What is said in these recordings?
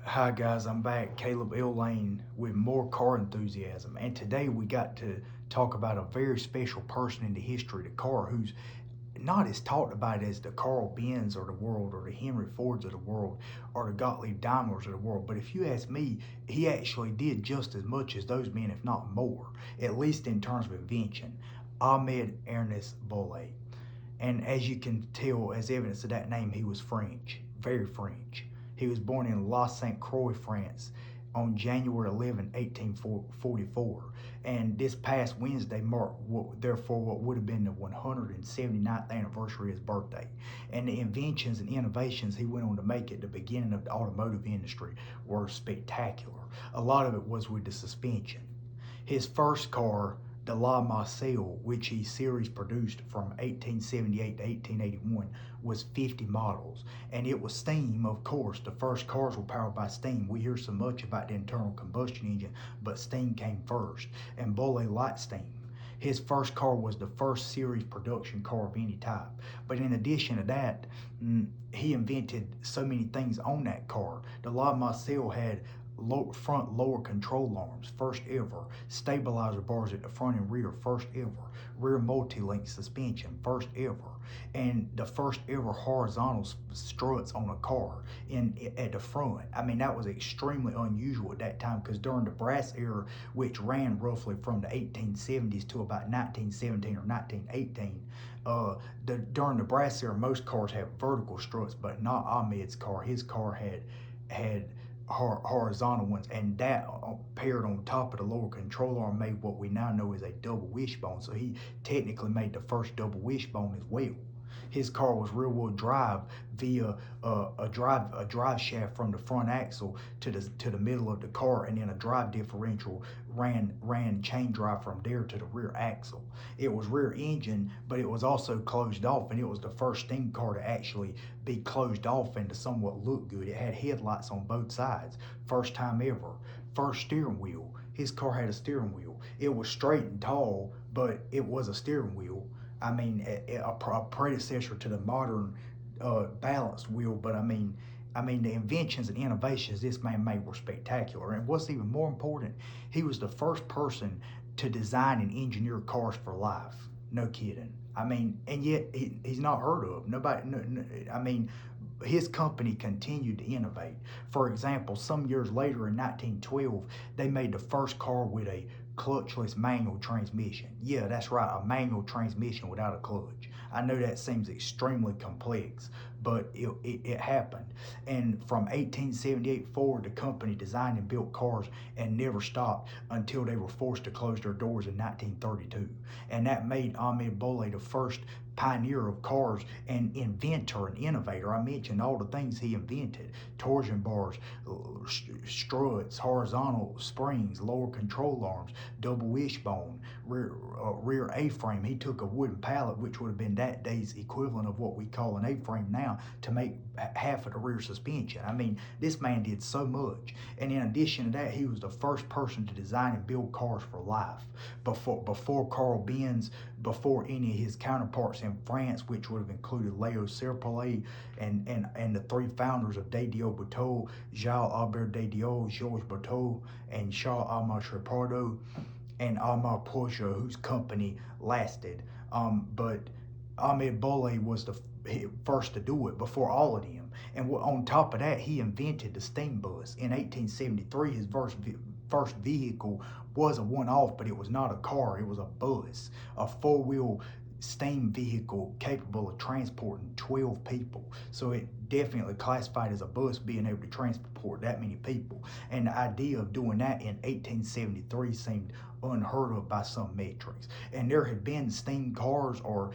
Hi guys, I'm back, Caleb L. Lane with more car enthusiasm, and today we got to talk about a very special person in the history of the car who's not as talked about as the Carl Benz of the world or the Henry Fords of the world or the Gottlieb Daimlers of the world. But if you ask me, he actually did just as much as those men, if not more, at least in terms of invention. Ahmed Ernest Bollee. And as you can tell, as evidence of that name, he was French, very French. He was born in La Sainte Croix, France on January 11, 1844. And this past Wednesday marked, therefore, what would have been the 179th anniversary of his birthday. And the inventions and innovations he went on to make at the beginning of the automotive industry were spectacular. A lot of it was with the suspension. His first car, the La Marcel, which he series produced from 1878 to 1881, was 50 models. And it was steam, of course. The first cars were powered by steam. We hear so much about the internal combustion engine, but steam came first. And Bollee liked steam. His first car was the first series production car of any type. But in addition to that, he invented so many things on that car. The La Marcel had front lower control arms, first ever. Stabilizer bars at the front and rear, first ever. Rear multi-link suspension, first ever. And the first ever horizontal struts on a car at the front. I mean, that was extremely unusual at that time because during the brass era, which ran roughly from the 1870s to about 1917 or 1918, during the brass era, most cars had vertical struts, but not Ahmed's car. His car had horizontal ones, and that paired on top of the lower control arm made what we now know as a double wishbone. So he technically made the first double wishbone as well. His car was rear-wheel drive via a drive shaft from the front axle to the middle of the car, and then a drive differential ran chain drive from there to the rear axle. It was rear engine, but it was also closed off, and it was the first steam car to actually be closed off and to somewhat look good. It had headlights on both sides, first time ever. First steering wheel. His car had a steering wheel. It was straight and tall, but it was a steering wheel. I mean, a predecessor to the modern balanced wheel. But I mean, the inventions and innovations this man made were spectacular. And what's even more important, he was the first person to design and engineer cars for life. No kidding. I mean, and yet he's not heard of. Nobody. I mean, his company continued to innovate. For example, some years later in 1912, they made the first car with a clutchless manual transmission. Yeah, that's right, a manual transmission without a clutch. I know that seems extremely complex, but it happened. And from 1878 forward, the company designed and built cars and never stopped until they were forced to close their doors in 1932. And that made Amedee Bollee the first pioneer of cars and inventor and innovator. I mentioned all the things he invented: torsion bars, struts, horizontal springs, lower control arms, double wishbone, rear A-frame. He took a wooden pallet, which would have been that day's equivalent of what we call an A-frame now, to make half of the rear suspension. I mean, this man did so much. And in addition to that, he was the first person to design and build cars for life. Before Carl Benz, before any of his counterparts in France, which would have included Leo Serpollet and the three founders of Dédio Bateau, Jacques Albert Dédio, Georges Bateau, and Charles-Armand Tripardo, and Armand Porsche, whose company lasted. But Amedee Bollee was the first to do it before all of them. And on top of that, he invented the steam bus. In 1873, his first vehicle was a one-off, but it was not a car, it was a bus, a four-wheel steam vehicle capable of transporting 12 people. So it definitely classified as a bus, being able to transport that many people. And the idea of doing that in 1873 seemed unheard of by some metrics. And there had been steam cars or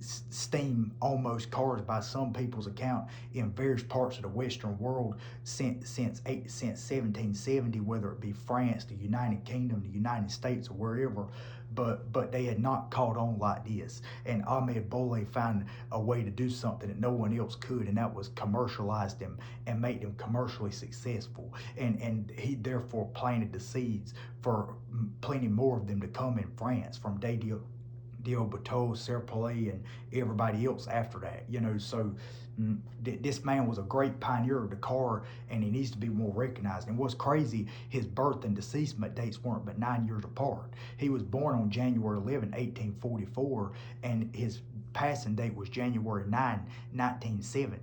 steam almost cars by some people's account in various parts of the Western world since 1770, whether it be France, the United Kingdom, the United States, or wherever. But they had not caught on like this. And Amedee Bollee found a way to do something that no one else could, and that was commercialize them and make them commercially successful. And he therefore planted the seeds for plenty more of them to come in France from Dédio Bateau, Serpollet, and everybody else after that. So This man was a great pioneer of the car, and he needs to be more recognized. And what's crazy, his birth and deceasement dates weren't but 9 years apart. He was born on January 11, 1844, and his passing date was January 9, 1970.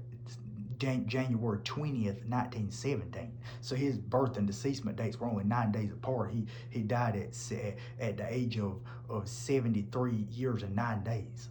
January 20th, 1917. So his birth and deceasement dates were only 9 days apart. He died at the age of 73 years and 9 days.